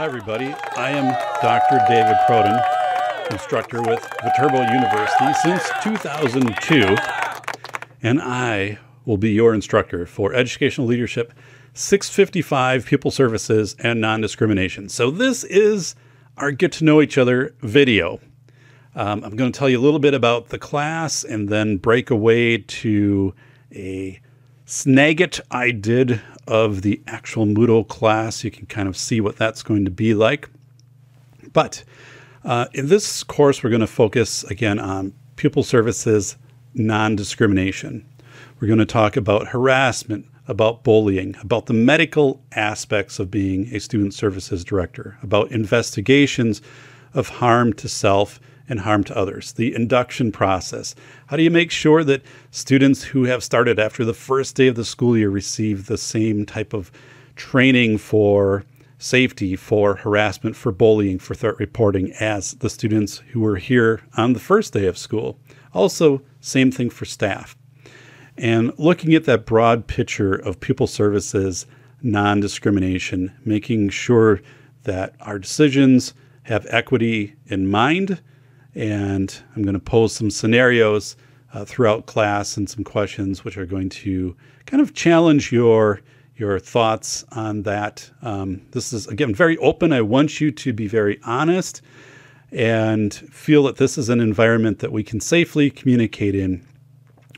everybody. I am Dr. David Perrodin, instructor with Viterbo University since 2002, and I will be your instructor for Educational Leadership 655, Pupil Services and Nondiscrimination. So this is our Get to Know Each Other video. I'm going to tell you a little bit about the class and then break away to a snagit I did of the actual Moodle class. You can kind of see what that's going to be like. But in this course, we're going to focus again on pupil services, non-discrimination. We're going to talk about harassment, about bullying, about the medical aspects of being a student services director, about investigations of harm to self and harm to others, the induction process. How do you make sure that students who have started after the first day of the school year receive the same type of training for safety, for harassment, for bullying, for threat reporting as the students who were here on the first day of school? Also, same thing for staff. And looking at that broad picture of pupil services, non-discrimination, making sure that our decisions have equity in mind. And I'm going to pose some scenarios throughout class and some questions which are going to kind of challenge your thoughts on that. This is, again, very open. I want you to be very honest and feel that this is an environment that we can safely communicate in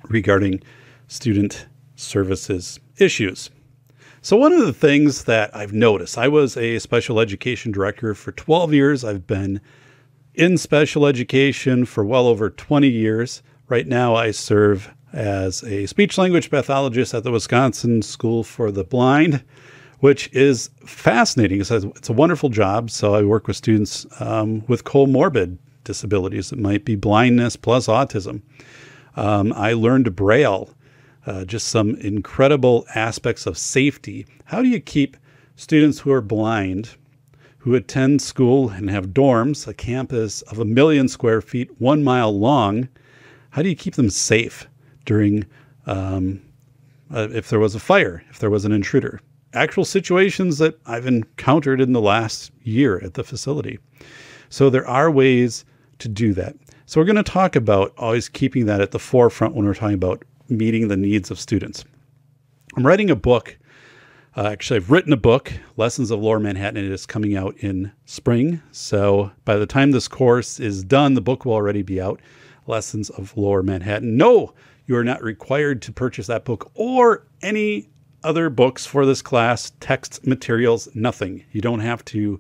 regarding student services issues. So one of the things that I've noticed, I was a special education director for 12 years. I've been in special education for well over 20 years. Right now, I serve as a speech-language pathologist at the Wisconsin School for the Blind, which is fascinating. It's a wonderful job. So I work with students with comorbid disabilities. It might be blindness plus autism. I learned Braille, just some incredible aspects of safety. How do you keep students who are blind, who attend school and have dorms, a campus of 1 million square feet, 1 mile long? How do you keep them safe during, if there was a fire, if there was an intruder? Actual situations that I've encountered in the last year at the facility. So there are ways to do that. So we're going to talk about always keeping that at the forefront when we're talking about meeting the needs of students. I'm writing a book. Actually, I've written a book, Lessons of Lower Manhattan. It is coming out in spring. So by the time this course is done, the book will already be out, Lessons of Lower Manhattan. No, you are not required to purchase that book or any other books for this class, text materials, nothing. You don't have to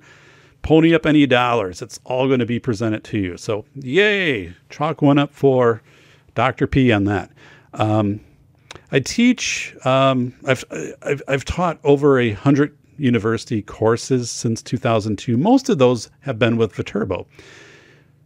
pony up any dollars. It's all going to be presented to you. So yay, chalk one up for Dr. P on that. I teach, I've taught over 100 university courses since 2002. Most of those have been with Viterbo.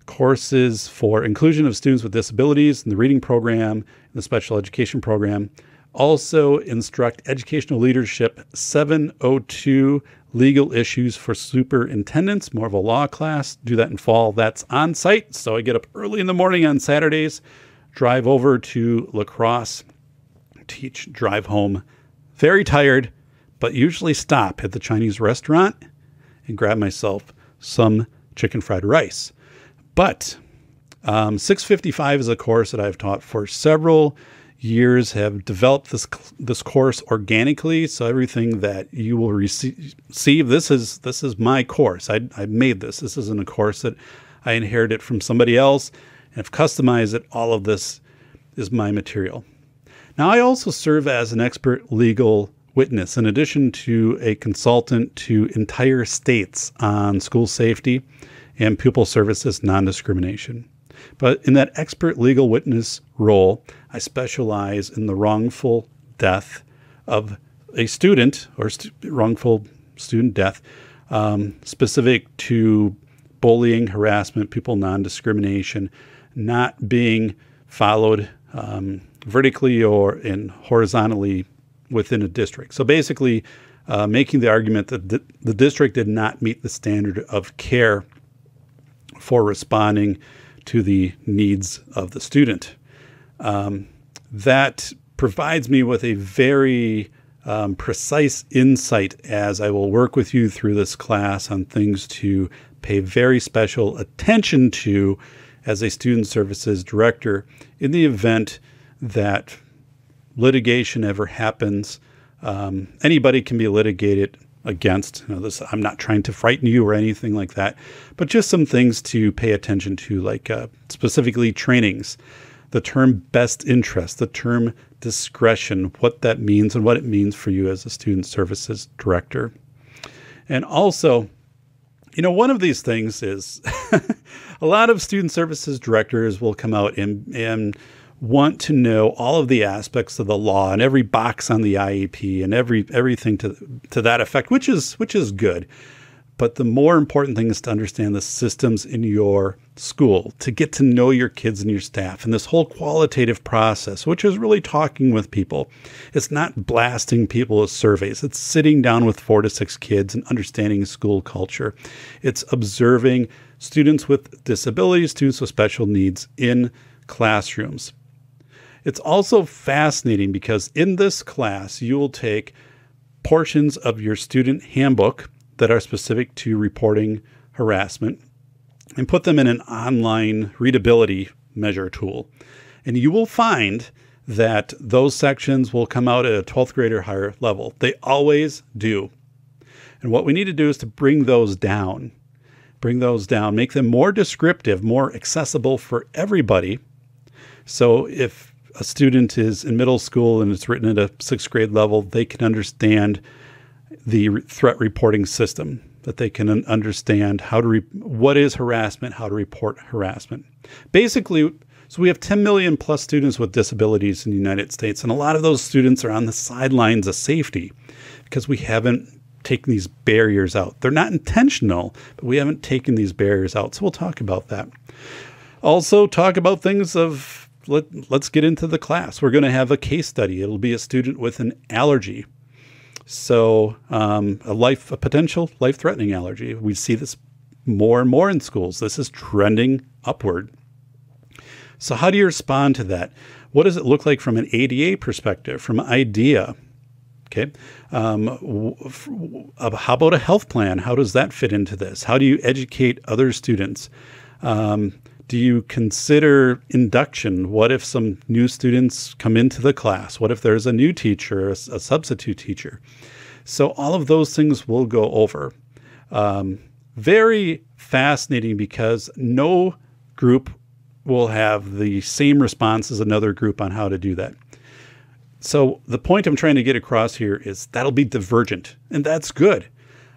Courses for inclusion of students with disabilities in the reading program, in the special education program. Also instruct educational leadership 702 legal issues for superintendents, more of a law class. Do that in fall. That's on site. So I get up early in the morning on Saturdays, drive over to La Crosse, teach, drive home, very tired, but usually stop at the Chinese restaurant and grab myself some chicken fried rice. But 655 is a course that I've taught for several years, have developed this course organically. So everything that you will receive, this is my course. I made this. This isn't a course that I inherited from somebody else and have customized it. All of this is my material. Now, I also serve as an expert legal witness, in addition to a consultant to entire states on school safety and pupil services non-discrimination. But in that expert legal witness role, I specialize in the wrongful death of a student or wrongful student death specific to bullying, harassment, pupil non-discrimination, not being followed vertically or horizontally within a district. So basically making the argument that the district did not meet the standard of care for responding to the needs of the student. That provides me with a very precise insight as I will work with you through this class on things to pay very special attention to as a student services director in the event that litigation ever happens. Anybody can be litigated against. I'm not trying to frighten you or anything like that, but just some things to pay attention to, like specifically trainings, the term best interest, the term discretion, what that means and what it means for you as a student services director. And also, one of these things is a lot of student services directors will come out and want to know all of the aspects of the law and every box on the IEP and everything to that effect, which is good. But the more important thing is to understand the systems in your school, to get to know your kids and your staff, and this whole qualitative process, which is really talking with people. It's not blasting people with surveys. It's sitting down with 4 to 6 kids and understanding school culture. It's observing students with disabilities, students with special needs in classrooms. It's also fascinating because in this class, you will take portions of your student handbook that are specific to reporting harassment and put them in an online readability measure tool. And you will find that those sections will come out at a 12th grade or higher level. They always do. And what we need to do is to bring those down, make them more descriptive, more accessible for everybody. So if a student is in middle school and it's written at a 6th grade level, they can understand the threat reporting system, that they can understand what is harassment, how to report harassment. Basically, so we have 10 million plus students with disabilities in the United States, and a lot of those students are on the sidelines of safety because we haven't taken these barriers out. They're not intentional, but we haven't taken these barriers out. So we'll talk about that. Also talk about things of let's get into the class. We're going to have a case study. It'll be a student with an allergy. So a potential life-threatening allergy. We see this more and more in schools. This is trending upward. So how do you respond to that? What does it look like from an ADA perspective, from IDEA? Okay. How about a health plan? How does that fit into this? How do you educate other students? Do you consider induction? What if some new students come into the class? What if there's a new teacher, a substitute teacher? So all of those things we'll go over. Very fascinating because no group will have the same response as another group on how to do that. So the point I'm trying to get across here is that'll be divergent, and that's good.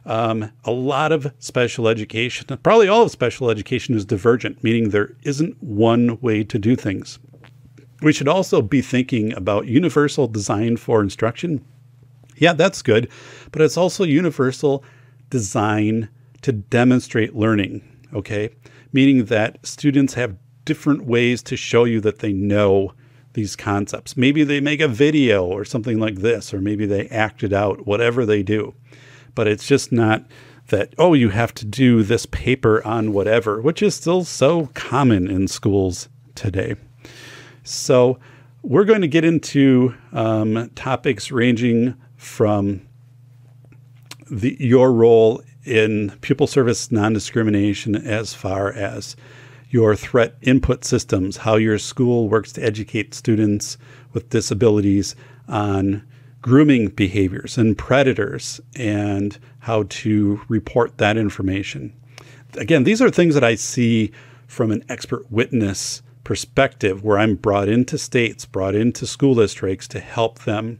A lot of special education, probably all of special education, is divergent, meaning there isn't one way to do things. We should also be thinking about universal design for instruction. Yeah, that's good, but it's also universal design to demonstrate learning, okay? Meaning that students have different ways to show you that they know these concepts. Maybe they make a video or something like this, or maybe they act it out, whatever they do. But it's just not that, oh, you have to do this paper on whatever, which is still so common in schools today. So we're going to get into topics ranging from your role in pupil service non-discrimination as far as your threat input systems, how your school works to educate students with disabilities on grooming behaviors and predators and how to report that information. Again, these are things that I see from an expert witness perspective where I'm brought into states, brought into school districts to help them.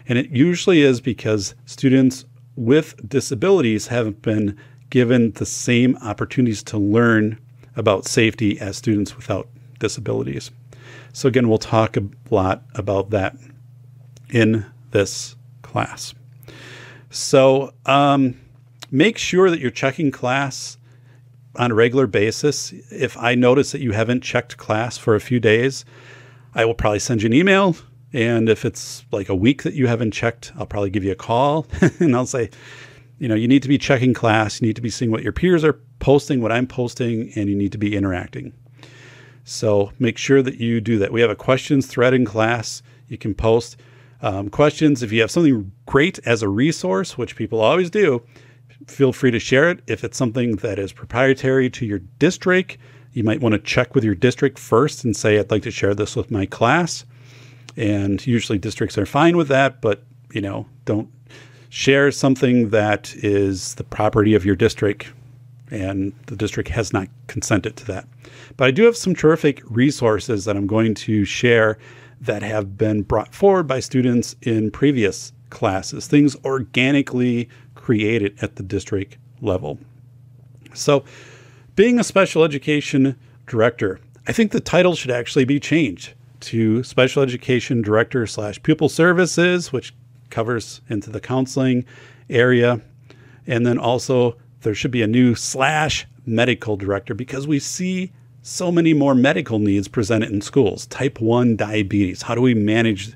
And it usually is because students with disabilities have been given the same opportunities to learn about safety as students without disabilities. So again, we'll talk a lot about that in this class. So make sure that you're checking class on a regular basis. If I notice that you haven't checked class for a few days, I will probably send you an email. And if it's like a week that you haven't checked, I'll probably give you a call and I'll say, you need to be checking class. You need to be seeing what your peers are posting, what I'm posting, and you need to be interacting. So make sure that you do that. We have a questions thread in class. You can post. questions. If you have something great as a resource, which people always do, feel free to share it. If it's something that is proprietary to your district, you might want to check with your district first and say, I'd like to share this with my class. And usually districts are fine with that, but don't share something that is the property of your district and the district has not consented to that. But I do have some terrific resources that I'm going to share that have been brought forward by students in previous classes, things organically created at the district level. So being a special education director, I think the title should actually be changed to Special Education Director / Pupil Services, which covers into the counseling area. And then also there should be a new / medical director, because we see so many more medical needs presented in schools. Type 1 diabetes. How do we manage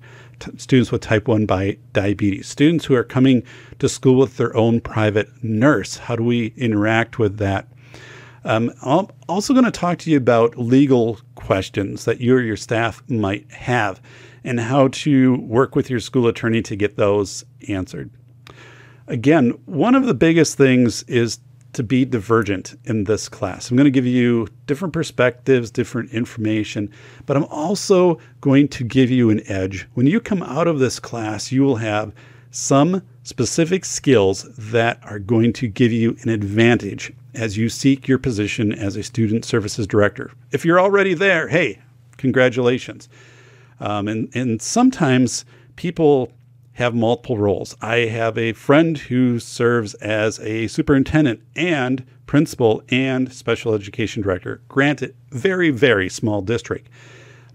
students with type 1 diabetes? Students who are coming to school with their own private nurse. How do we interact with that? I'm also going to talk to you about legal questions that you or your staff might have and how to work with your school attorney to get those answered. Again, one of the biggest things is to be divergent in this class. I'm going to give you different perspectives, different information, but I'm also going to give you an edge. When you come out of this class, you will have some specific skills that are going to give you an advantage as you seek your position as a student services director. If you're already there, hey, congratulations. And sometimes people have multiple roles. I have a friend who serves as a superintendent and principal and special education director. Granted, very, very small district,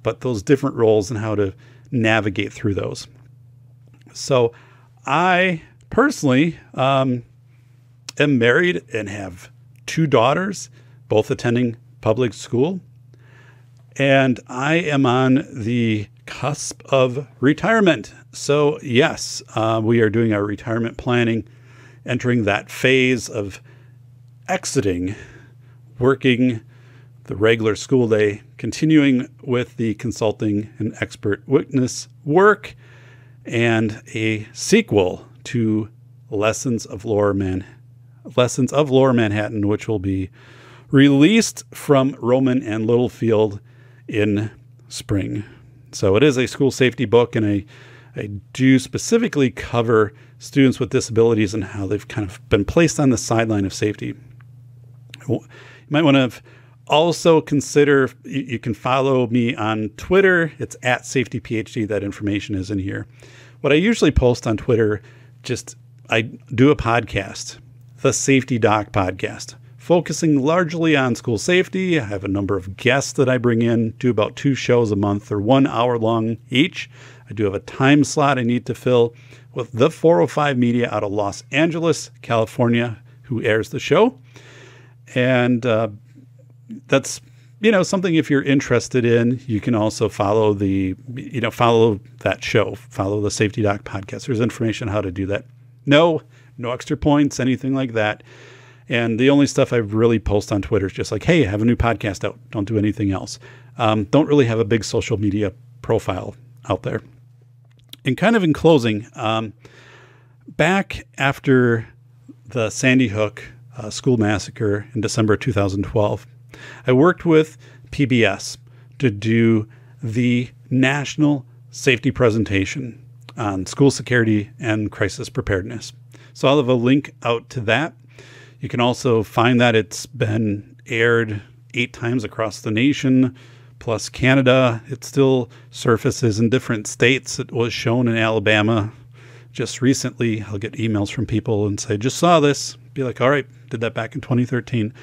but those different roles and how to navigate through those. So I personally am married and have 2 daughters, both attending public school. And I am on the cusp of retirement. So yes, we are doing our retirement planning, entering that phase of exiting working the regular school day, continuing with the consulting and expert witness work, and a sequel to Lessons of Lower Manhattan, which will be released from Roman and Littlefield in spring. So it is a school safety book, and I do specifically cover students with disabilities and how they've kind of been placed on the sideline of safety. You might want to also consider, you can follow me on Twitter. It's @SafetyPhD. That information is in here. What I usually post on Twitter, I do a podcast, the Safety Doc podcast, focusing largely on school safety. I have a number of guests that I bring in, do about 2 shows a month. They're 1 hour long each. I do have a time slot I need to fill with the 405 Media out of Los Angeles, California, who airs the show. And that's, something if you're interested in. You can also follow follow that show, follow the Safety Doc podcast. There's information on how to do that. No extra points, anything like that. And the only stuff I really post on Twitter is just like, hey, I have a new podcast out. Don't do anything else. Don't really have a big social media profile out there. And kind of in closing, back after the Sandy Hook school massacre in December 2012, I worked with PBS to do the national safety presentation on school security and crisis preparedness. So I'll have a link out to that. You can also find that it's been aired 8 times across the nation, plus Canada. It still surfaces in different states. It was shown in Alabama just recently. I'll get emails from people and say, just saw this. Be like, all right, did that back in 2013.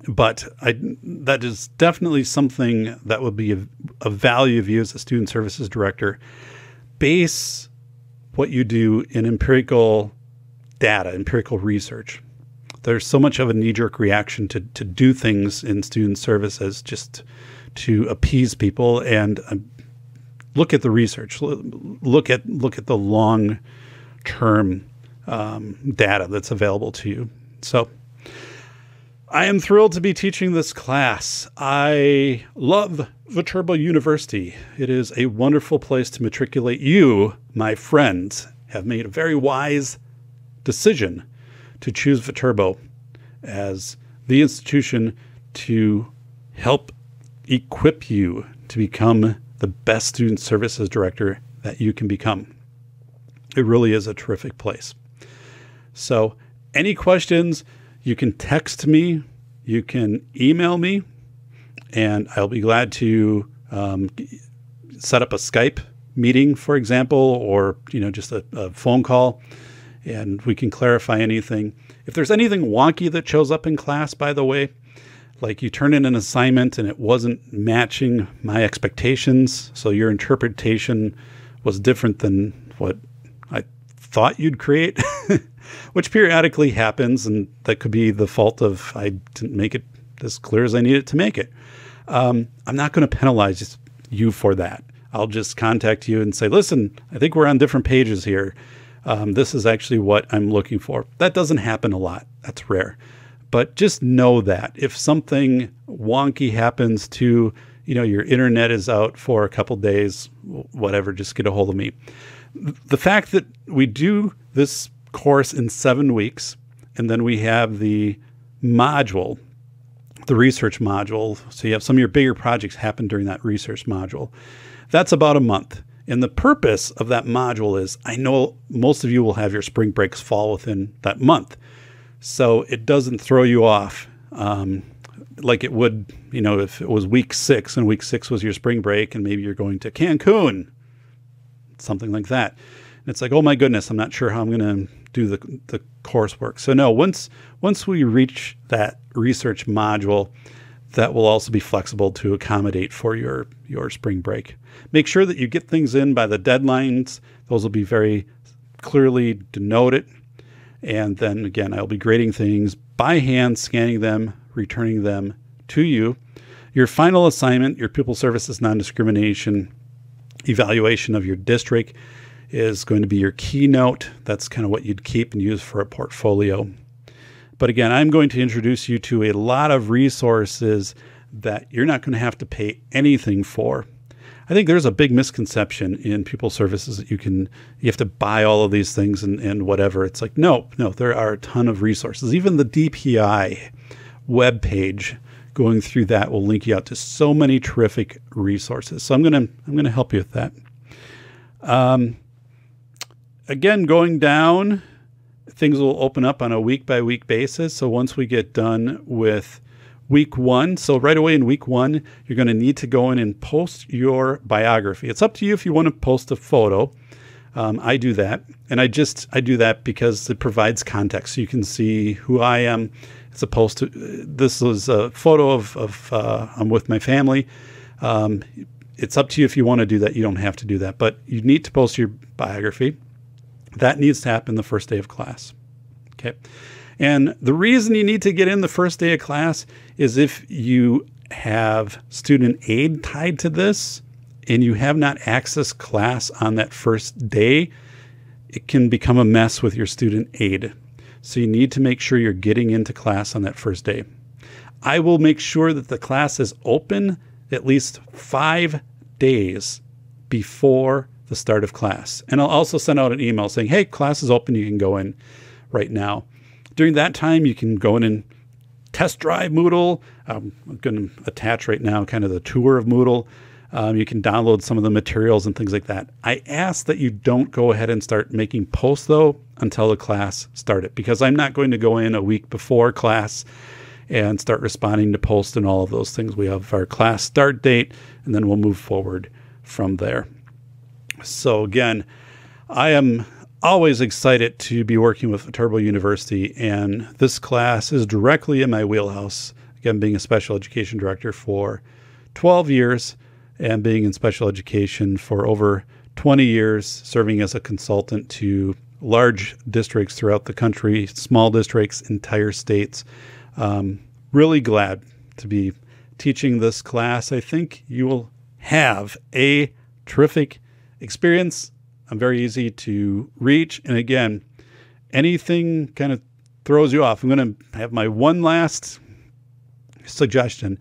But that is definitely something that would be of value of you as a student services director. Base what you do in empirical data, empirical research. There's so much of a knee-jerk reaction to do things in student services just to appease people, and look at the research. Look at the long-term data that's available to you. So I am thrilled to be teaching this class. I love Viterbo University. It is a wonderful place to matriculate. You, my friends, have made a very wise decision to choose Viterbo as the institution to help equip you to become the best student services director that you can become. It really is a terrific place. So any questions, you can text me, you can email me, and I'll be glad to set up a Skype meeting, for example, or just a phone call, and we can clarify anything. If there's anything wonky that shows up in class, by the way, like you turn in an assignment and it wasn't matching my expectations, so your interpretation was different than what I thought you'd create, which periodically happens, and that could be the fault of I didn't make it as clear as I needed to make it. I'm not going to penalize you for that. I'll just contact you and say, listen, I think we're on different pages here. This is actually what I'm looking for. That doesn't happen a lot. That's rare. But just know that if something wonky happens to, your internet is out for a couple days, whatever, just get a hold of me. The fact that we do this course in 7 weeks, and then we have the module, the research module. So you have some of your bigger projects happen during that research module. That's about a month. And the purpose of that module is, I know most of you will have your spring breaks fall within that month. So it doesn't throw you off like it would, if it was week 6 and week 6 was your spring break and maybe you're going to Cancun, something like that. And it's like, oh my goodness, I'm not sure how I'm going to do the coursework. So no, once we reach that research module, that will also be flexible to accommodate for your spring break. Make sure that you get things in by the deadlines. Those will be very clearly denoted. And then again, I'll be grading things by hand, scanning them, returning them to you. Your final assignment, your Pupil Services Non-Discrimination evaluation of your district, is going to be your keynote. That's kind of what you'd keep and use for a portfolio. But again, I'm going to introduce you to a lot of resources that you're not going to have to pay anything for. I think there's a big misconception in Pupil Services that you have to buy all of these things and whatever. It's like, no, there are a ton of resources. Even the DPI webpage, going through that will link you out to so many terrific resources. So I'm gonna help you with that. Again, going down, things will open up on a week-by-week basis. So once we get done with week 1, so right away in week 1, you're going to need to go in and post your biography. It's up to you if you want to post a photo. I do that, and I do that because it provides context. So you can see who I am, as opposed to this is a photo of I'm with my family. It's up to you if you want to do that. You don't have to do that, but you need to post your biography. That needs to happen the first day of class. Okay. And the reason you need to get in the first day of class is if you have student aid tied to this and you have not accessed class on that first day, it can become a mess with your student aid. So you need to make sure you're getting into class on that first day. I will make sure that the class is open at least 5 days before the start of class. And I'll also send out an email saying, hey, class is open. You can go in right now. During that time, you can go in and test drive Moodle. I'm going to attach right now kind of the tour of Moodle. You can download some of the materials and things like that. I ask that you don't go ahead and start making posts, though, until the class started, because I'm not going to go in a week before class and start responding to posts and all of those things. We have our class start date, and then we'll move forward from there. So again, I am always excited to be working with Viterbo University, and this class is directly in my wheelhouse. Again, being a special education director for 12 years and being in special education for over 20 years, serving as a consultant to large districts throughout the country, small districts, entire states. Really glad to be teaching this class. I think you will have a terrific experience. I'm very easy to reach. And again, anything kind of throws you off, I'm going to have my one last suggestion.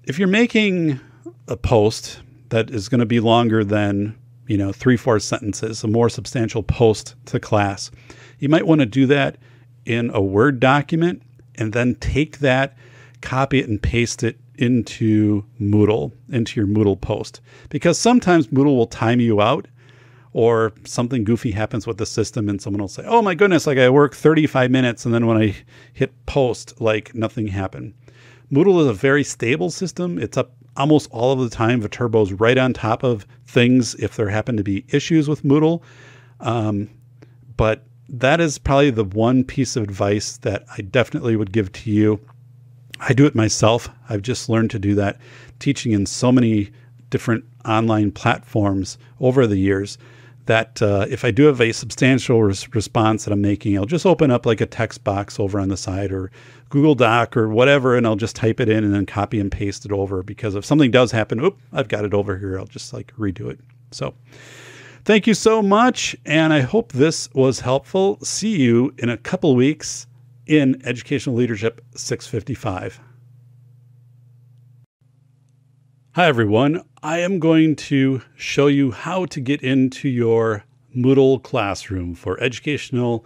If you're making a post that is going to be longer than, 3-4 sentences, a more substantial post to class, you might want to do that in a Word document and then take that, copy it and paste it into Moodle, into your Moodle post. Because sometimes Moodle will time you out, or something goofy happens with the system and someone will say, oh my goodness, like I work 35 minutes and then when I hit post, like nothing happened. Moodle is a very stable system. It's up almost all of the time. Viterbo is right on top of things if there happen to be issues with Moodle. But that is probably the one piece of advice that I definitely would give to you. I do it myself. I've just learned to do that, teaching in so many different online platforms over the years, that if I do have a substantial response that I'm making, I'll just open up like a text box over on the side or Google Doc or whatever, and I'll just type it in and then copy and paste it over, because if something does happen, I've got it over here. I'll just like redo it. So thank you so much. And I hope this was helpful. See you in a couple weeks in Educational Leadership 655. Hi, everyone. I am going to show you how to get into your Moodle classroom for Educational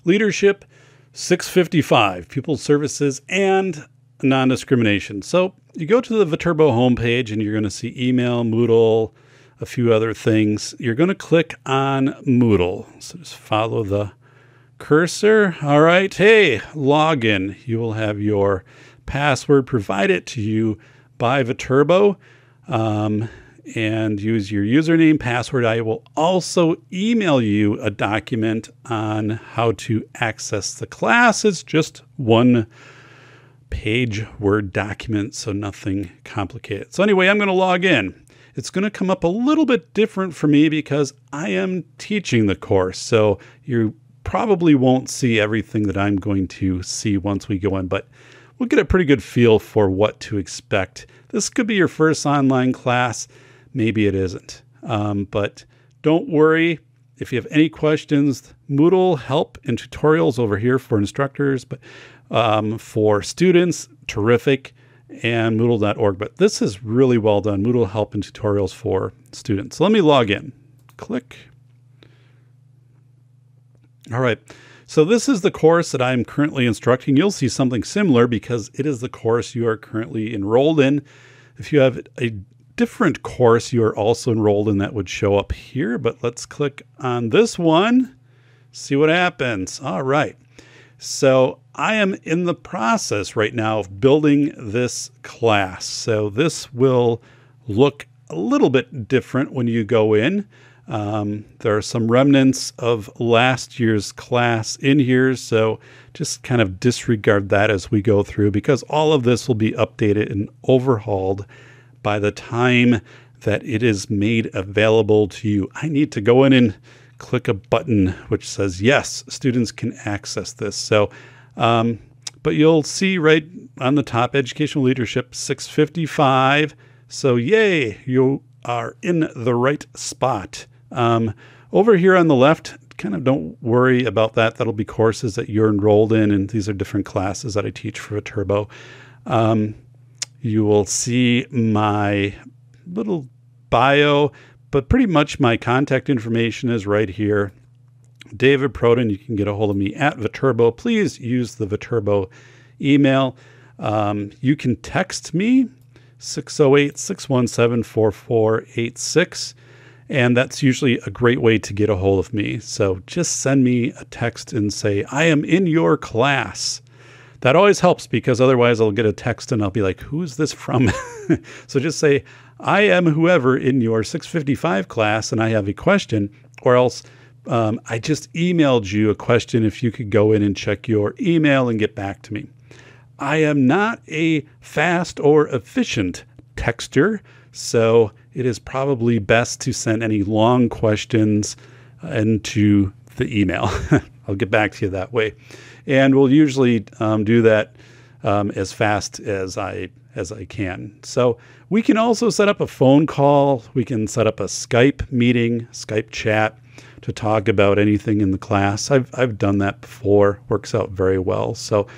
Leadership 655, Pupil Services and Nondiscrimination. So you go to the Viterbo homepage and you're going to see email, Moodle, a few other things. You're going to click on Moodle. So just follow the cursor. All right. Hey, login. You will have your password provided to you by Viterbo, and use your username, password. I will also email you a document on how to access the class. It's just one page Word document, so nothing complicated. So anyway, I'm going to log in. It's going to come up a little bit different for me because I am teaching the course. So you probably won't see everything that I'm going to see once we go in, but we'll get a pretty good feel for what to expect. This could be your first online class. Maybe it isn't. But don't worry. If you have any questions, Moodle help and tutorials over here for instructors, but for students, terrific, and Moodle.org. But this is really well done. Moodle help and tutorials for students. So let me log in. Click. All right. So this is the course that I'm currently instructing. You'll see something similar because it is the course you are currently enrolled in. If you have a different course you are also enrolled in, that would show up here. But let's click on this one, see what happens. All right. So I am in the process right now of building this class. So this will look a little bit different when you go in. There are some remnants of last year's class in here, so just kind of disregard that as we go through, because all of this will be updated and overhauled by the time that it is made available to you. I need to go in and click a button which says, yes, students can access this. So, but you'll see right on the top, Educational Leadership 655. So yay, you are in the right spot. Over here on the left, kind of don't worry about that. That'll be courses that you're enrolled in, and these are different classes that I teach for Viterbo. You will see my little bio, but pretty much my contact information is right here. David Perrodin, you can get a hold of me at Viterbo. Please use the Viterbo email. You can text me, 608-617-4486. And that's usually a great way to get a hold of me. So just send me a text and say, I am in your class. That always helps, because otherwise I'll get a text and I'll be like, who is this from? So just say, I am whoever in your 655 class and I have a question, or else I just emailed you a question. If you could go in and check your email and get back to me. I am not a fast or efficient texter, so it is probably best to send any long questions into the email. I'll get back to you that way. And we'll usually do that as fast as I can. So we can also set up a phone call. We can set up a Skype meeting, Skype chat, to talk about anything in the class. I've done that before. Works out very well. So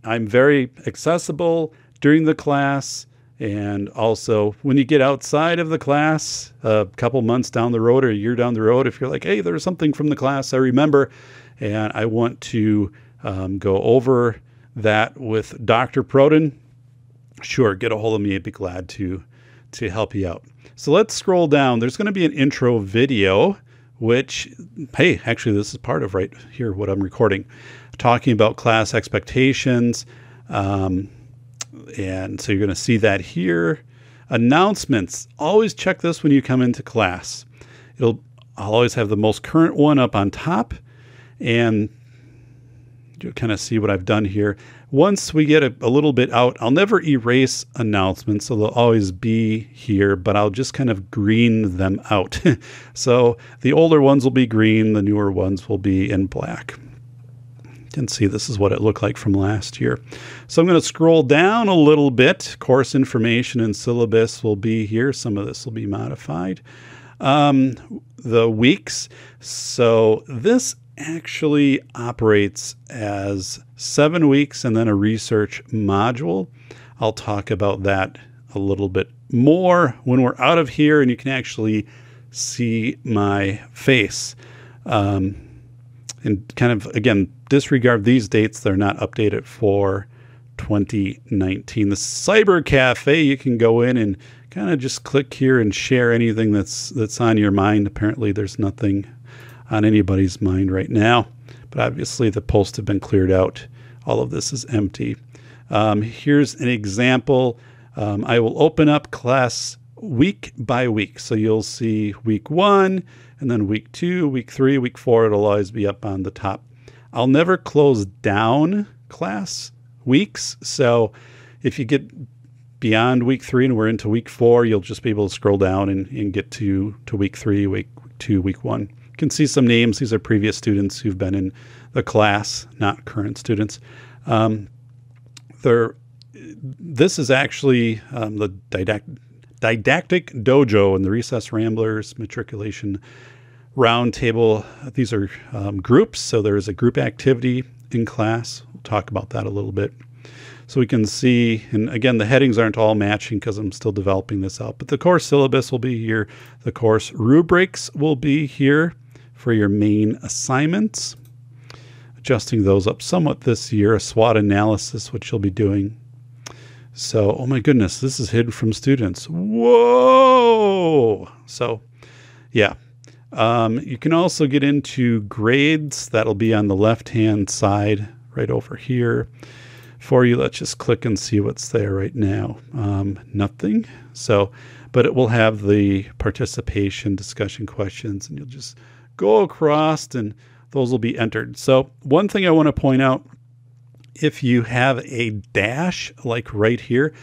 I'm very accessible during the class. And also when you get outside of the class, a couple months down the road or a year down the road, if you're like, hey, there's something from the class I remember, and I want to go over that with Dr. Perrodin, sure, get a hold of me. I'd be glad to help you out. So let's scroll down. There's going to be an intro video, which, hey, actually, this is part of right here what I'm recording, talking about class expectations. And so you're going to see that here. Announcements. Always check this when you come into class. I'll always have the most current one up on top, and you'll kind of see what I've done here. Once we get a little bit out, I'll never erase announcements, so they'll always be here, but I'll just kind of green them out. So the older ones will be green, the newer ones will be in black. You can see this is what it looked like from last year. So I'm going to scroll down a little bit. Course information and syllabus will be here. Some of this will be modified. The weeks. So this actually operates as 7 weeks and then a research module. I'll talk about that a little bit more when we're out of here and you can actually see my face. And kind of, again, disregard these dates. They're not updated for 2019. The Cybercafe, you can go in and kind of just click here and share anything that's on your mind. Apparently there's nothing on anybody's mind right now, but obviously the posts have been cleared out. All of this is empty. Here's an example. I will open up class week by week. So you'll see week 1, and then week 2, week 3, week 4, it'll always be up on the top. I'll never close down class weeks. So if you get beyond week 3 and we're into week 4, you'll just be able to scroll down and get to week 3, week 2, week 1. You can see some names. These are previous students who've been in the class, not current students. This is actually the Didactic Dojo and the Recess Ramblers Matriculation Roundtable. These are groups, so there is a group activity in class. We'll talk about that a little bit. So we can see, and again, the headings aren't all matching because I'm still developing this out, but the course syllabus will be here. The course rubrics will be here for your main assignments. Adjusting those up somewhat this year, a SWOT analysis, which you'll be doing. So, oh my goodness, this is hidden from students. Whoa! So, yeah. You can also get into grades. That'll be on the left-hand side right over here for you. Let's just click and see what's there right now. Nothing. So, but it will have the participation, discussion questions, and you'll just go across and those will be entered. So one thing I want to point out, if you have a dash like right here,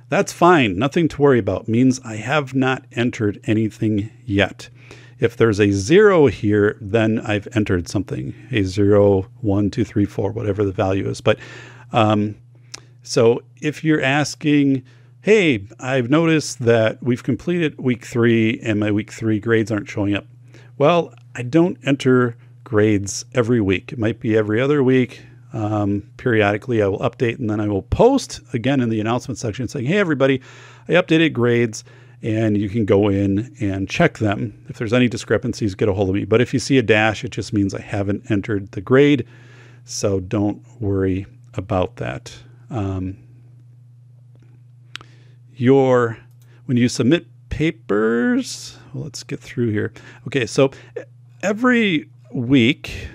that's fine. Nothing to worry about. It means I have not entered anything yet. If there's a 0 here, then I've entered something, a 0, 1, 2, 3, 4, whatever the value is. But so if you're asking, hey, I've noticed that we've completed week 3 and my week 3 grades aren't showing up. Well, I don't enter grades every week. It might be every other week. Periodically, I will update and then I will post again in the announcement section saying, hey, everybody, I updated grades. And you can go in and check them. If there's any discrepancies, get a hold of me. But if you see a dash, it just means I haven't entered the grade. So don't worry about that. When you submit papers, well, let's get through here. Okay, so every week,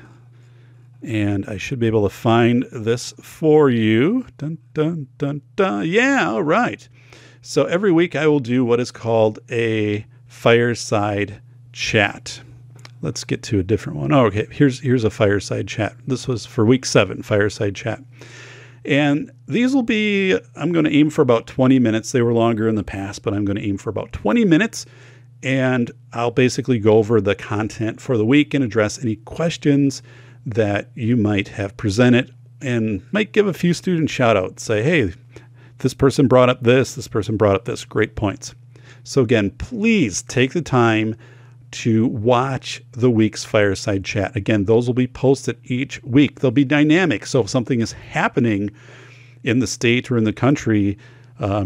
and I should be able to find this for you. Dun, dun, dun, dun. Yeah, all right. So every week I will do what is called a Fireside Chat. Let's get to a different one. Oh, okay, here's a Fireside Chat. This was for week 7, Fireside Chat. And these will be, I'm going to aim for about 20 minutes. They were longer in the past, but I'm going to aim for about 20 minutes. And I'll basically go over the content for the week and address any questions that you might have presented and might give a few student shout outs. Say, hey, this person brought up this person brought up this. Great points. So again, please take the time to watch the week's Fireside Chat. Again, those will be posted each week. They'll be dynamic. So if something is happening in the state or in the country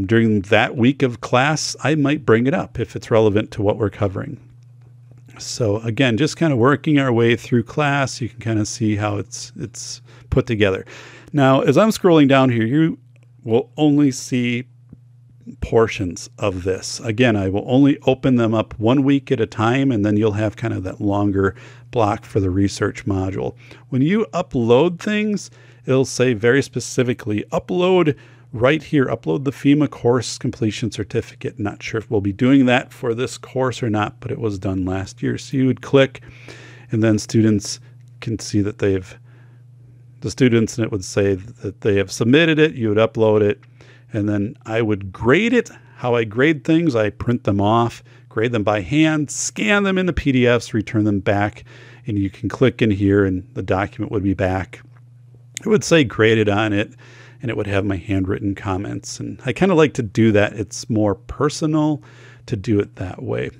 during that week of class, I might bring it up if it's relevant to what we're covering. So again, just kind of working our way through class, you can kind of see how it's put together. Now, as I'm scrolling down here, you will only see portions of this. Again, I will only open them up 1 week at a time, and then you'll have kind of that longer block for the research module. When you upload things, it'll say very specifically, upload right here, upload the FEMA course completion certificate. Not sure if we'll be doing that for this course or not, but it was done last year. So you would click, and then students can see that and it would say that they have submitted it. You would upload it, and then I would grade it. How I grade things, I print them off, grade them by hand, scan them into PDFs, return them back, and you can click in here and the document would be back. It would say graded on it, and it would have my handwritten comments. And I kind of like to do that. It's more personal to do it that way.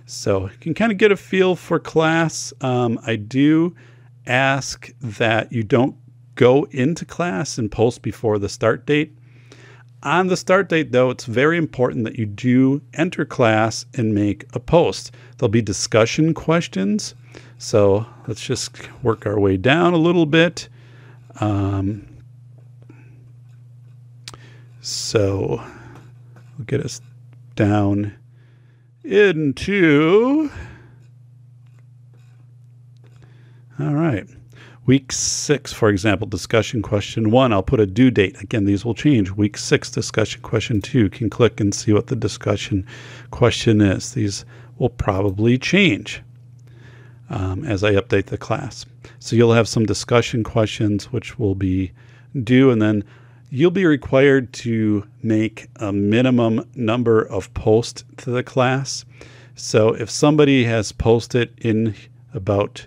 So you can kind of get a feel for class. I do ask that you don't go into class and post before the start date. On the start date, though, it's very important that you do enter class and make a post. There'll be discussion questions. So let's just work our way down a little bit. So we'll get us down into, all right, week 6, for example, discussion question 1, I'll put a due date. Again, these will change. Week 6, discussion question 2, you can click and see what the discussion question is. These will probably change as I update the class. So you'll have some discussion questions which will be due, and then you'll be required to make a minimum number of posts to the class. So if somebody has posted in about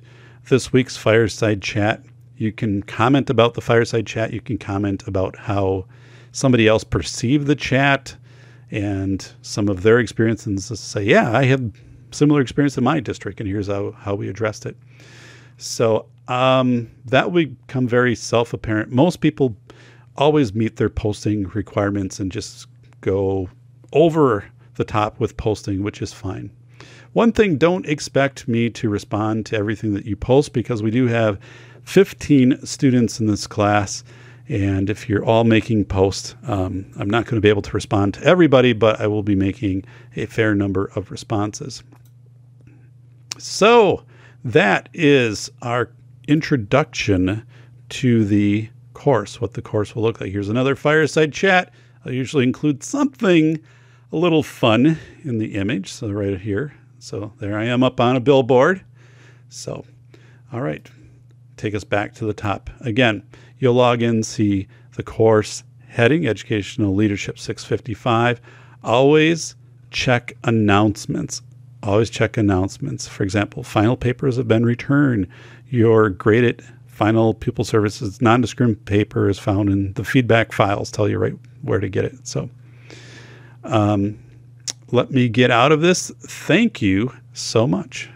this week's Fireside Chat, you can comment about the Fireside Chat. You can comment about how somebody else perceived the chat and some of their experiences, and say, yeah, I have similar experience in my district, and here's how we addressed it. So that will become very self-apparent. Most people always meet their posting requirements and just go over the top with posting, which is fine. One thing, don't expect me to respond to everything that you post, because we do have 15 students in this class. And if you're all making posts, I'm not going to be able to respond to everybody, but I will be making a fair number of responses. So that is our introduction to the course, what the course will look like. Here's another Fireside Chat. I usually include something a little fun in the image. So right here. So there I am up on a billboard. So, all right, take us back to the top. Again, you'll log in, see the course heading, Educational Leadership 655. Always check announcements. Always check announcements. For example, final papers have been returned. Your graded final Pupil Services Nondiscrimination paper is found in the feedback files, tell you right where to get it. So let me get out of this. Thank you so much.